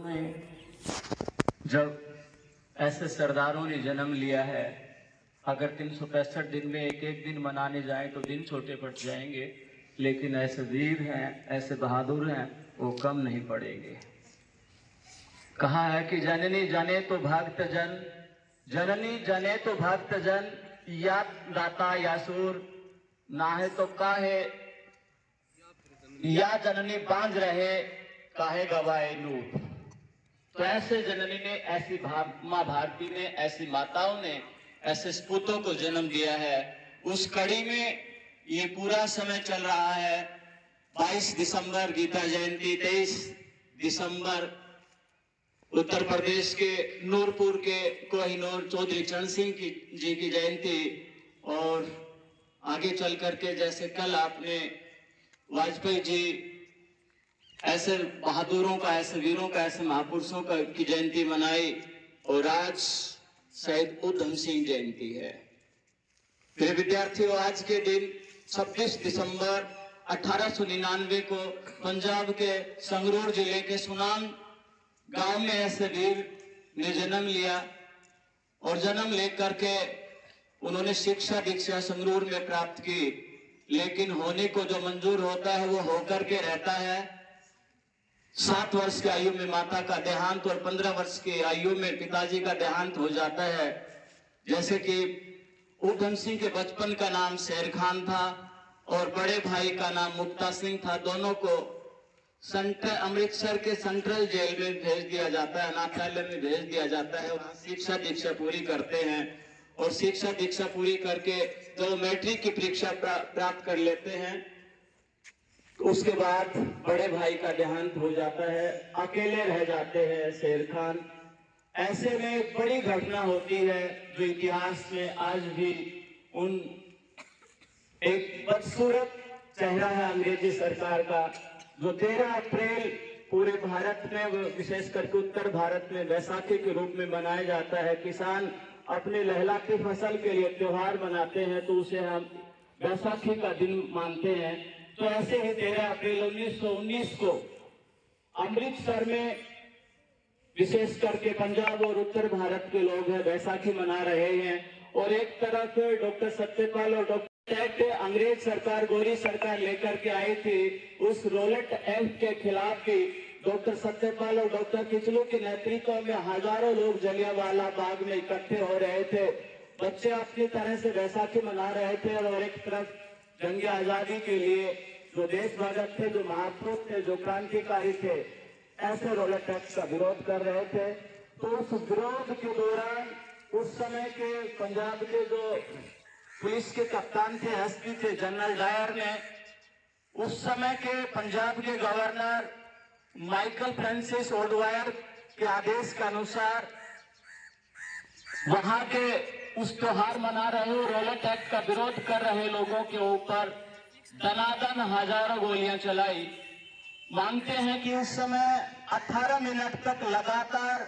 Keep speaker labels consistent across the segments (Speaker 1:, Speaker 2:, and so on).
Speaker 1: ने जब ऐसे सरदारों ने जन्म लिया है, अगर 365 दिन में एक एक दिन मनाने जाएं तो दिन छोटे पड़ जाएंगे, लेकिन ऐसे वीर हैं, ऐसे बहादुर हैं, वो कम नहीं पड़ेंगे। कहा है कि जननी जने तो भक्त जन, जननी जने तो भक्त जन, या दाता या सूर, ना है तो काहे या जननी बांझ रहे, काहे गवाए नूर। तो ऐसे जननी ने, ऐसी माँ भारती ने, ऐसी माताओं ने ऐसे सपूतों को जन्म दिया है। उस कड़ी में ये पूरा समय चल रहा है। 22 दिसंबर गीता जयंती, 23 दिसंबर उत्तर प्रदेश के नूरपुर के कोहिनूर चौधरी चरण सिंह जी की जयंती, और आगे चल करके जैसे कल आपने वाजपेयी जी, ऐसे बहादुरों का, ऐसे वीरों का, ऐसे महापुरुषों का की जयंती मनाई, और आज शहीद उधम सिंह जयंती है। प्रिय विद्यार्थियों, आज के दिन 26 दिसंबर 1899 को पंजाब के संगरूर जिले के सुनाम गांव में ऐसे वीर ने जन्म लिया, और जन्म लेकर के उन्होंने शिक्षा दीक्षा संगरूर में प्राप्त की। लेकिन होने को जो मंजूर होता है वो होकर के रहता है। 7 वर्ष की आयु में माता का देहांत और 15 वर्ष की आयु में पिताजी का देहांत हो जाता है। जैसे कि उधम सिंह के बचपन का नाम शेर खान था और बड़े भाई का नाम मुक्ता सिंह था। दोनों को अमृतसर के सेंट्रल जेल में भेज दिया जाता है, अनाथालय में भेज दिया जाता है। वहां शिक्षा दीक्षा पूरी करते हैं, और शिक्षा दीक्षा पूरी करके जो मैट्रिक की परीक्षा प्राप्त कर लेते हैं, उसके बाद बड़े भाई का देहांत हो जाता है, अकेले रह जाते हैं शेर खान। ऐसे में एक बड़ी घटना होती है जो इतिहास में आज भी उन एक बदसूरत चेहरा है अंग्रेजी सरकार का, जो 13 अप्रैल पूरे भारत में, विशेष करके उत्तर भारत में बैसाखी के रूप में मनाया जाता है। किसान अपने लहलाती फसल के लिए त्योहार मनाते हैं, तो उसे हम बैसाखी का दिन मानते हैं। तो ऐसे ही 13 अप्रैल 1919 को अमृतसर में, विशेष करके पंजाब और उत्तर भारत के लोग हैं, बैसाखी मना रहे हैं। और एक तरफ डॉक्टर सत्यपाल और डॉक्टर अंग्रेज सरकार, गोरी सरकार लेकर के आई थी। उस रोलेट एक्ट के खिलाफ भी डॉक्टर सत्यपाल और डॉक्टर किचलू के नेतृत्व में हजारों लोग जलियांवाला बाग में इकट्ठे हो रहे थे। बच्चे अपनी तरह से बैसाखी मना रहे थे, और एक तरफ जंग आजादी के लिए जो देशभक्त थे, जो महापुरुष थे, जो क्रांतिकारी थे, ऐसे रोलेट एक्ट का विरोध कर रहे थे। तो उस विरोध के दौरान उस समय के पंजाब के जो पुलिस के कप्तान थे, एसपी थे, जनरल डायर ने उस समय के पंजाब के गवर्नर माइकल फ्रांसिस ओडवायर के आदेश के अनुसार वहां के उस त्योहार मना रहे रोलेट एक्ट का विरोध कर रहे लोगों के ऊपर दनादन हजारों गोलियां चलाई। मानते हैं कि उस समय 18 मिनट तक लगातार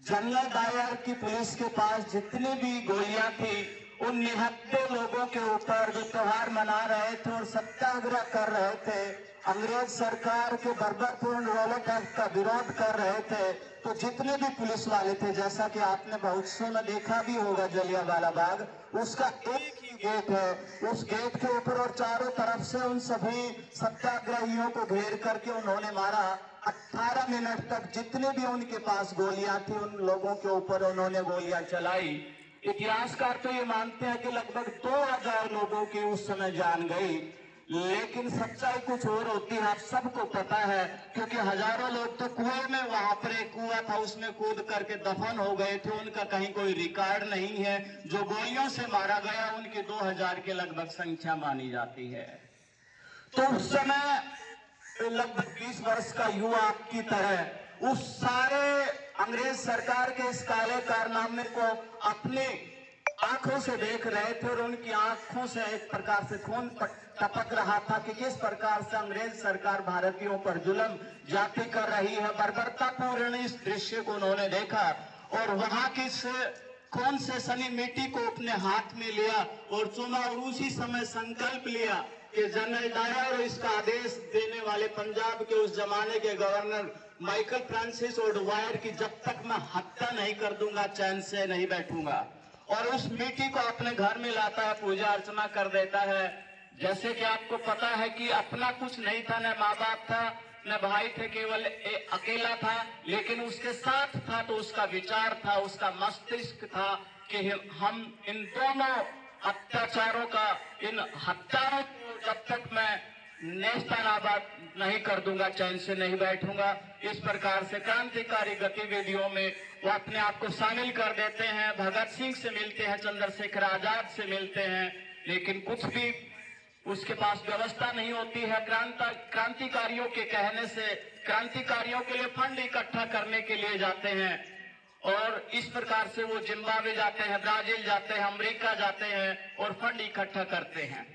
Speaker 1: जनरल डायर की पुलिस के पास जितनी भी गोलियां थी, उन निहत्थे लोगों के ऊपर जो त्योहार मना रहे थे और सत्याग्रह कर रहे थे, अंग्रेज सरकार के बर्बरपूर्ण रोलेट एक्ट का विरोध कर रहे थे, तो जितने भी पुलिस वाले थे, जैसा कि आपने बहुत से में देखा भी होगा जलियांवाला बाग, उसका एक ही गेट है। उस गेट के ऊपर और चारों तरफ से उन सभी सत्याग्रहियों को घेर करके उन्होंने मारा। 18 मिनट तक जितने भी उनके पास गोलियां थी, उन लोगों के ऊपर उन्होंने गोलियां चलाई। इतिहासकार तो ये मानते हैं कि लगभग 2000 लोगों की उस समय जान गई, लेकिन सच्चाई कुछ और होती है, आप सबको पता है। क्योंकि हजारों लोग तो कुएं में, वहां पर एक कुआं था, उसमें कूद करके दफन हो गए थे, उनका कहीं कोई रिकॉर्ड नहीं है। जो गोलियों से मारा गया, उनकी 2000 के लगभग संख्या मानी जाती है। तो उस समय लगभग 20 वर्ष का युवा आपकी तरह उस सारे अंग्रेज सरकार के इस काले कारनामे को अपनी आंखों से देख रहे थे, और उनकी आंखों से एक प्रकार से खून टपक रहा था कि किस प्रकार से अंग्रेज सरकार भारतीयों पर जुल्म जाति कर रही है। बर्बरतापूर्ण इस दृश्य को उन्होंने देखा, और वहां की खून से सनी मिट्टी को अपने हाथ में लिया और चुना, और उसी समय संकल्प लिया कि जनरल डायर और इसका आदेश देने वाले पंजाब के उस जमाने के गवर्नर माइकल फ्रांसिस ओडवायर की जब तक मैं हत्या नहीं कर दूंगा चैन से नहीं बैठूंगा। और उस बेटी को अपने घर में लाता है, पूजा अर्चना कर देता है। जैसे कि आपको पता है कि अपना कुछ नहीं था, न माँ बाप था न भाई थे, केवल अकेला था, लेकिन उसके साथ था तो उसका विचार था, उसका मस्तिष्क था कि हम इन दोनों अत्याचारों का, इन हत्यारों को जब तक मैं नेस्तनाबूद नहीं कर दूंगा चैन से नहीं बैठूंगा। इस प्रकार से क्रांतिकारी गतिविधियों में वो अपने आप को शामिल कर देते हैं। भगत सिंह से मिलते हैं, चंद्रशेखर आजाद से मिलते हैं, लेकिन कुछ भी उसके पास व्यवस्था नहीं होती है। क्रांतिकारियों के कहने से क्रांतिकारियों के लिए फंड इकट्ठा करने के लिए जाते हैं और इस प्रकार से वो जिम्बाब्वे जाते हैं, ब्राजील जाते हैं, अमेरिका जाते हैं और फंड इकट्ठा करते हैं।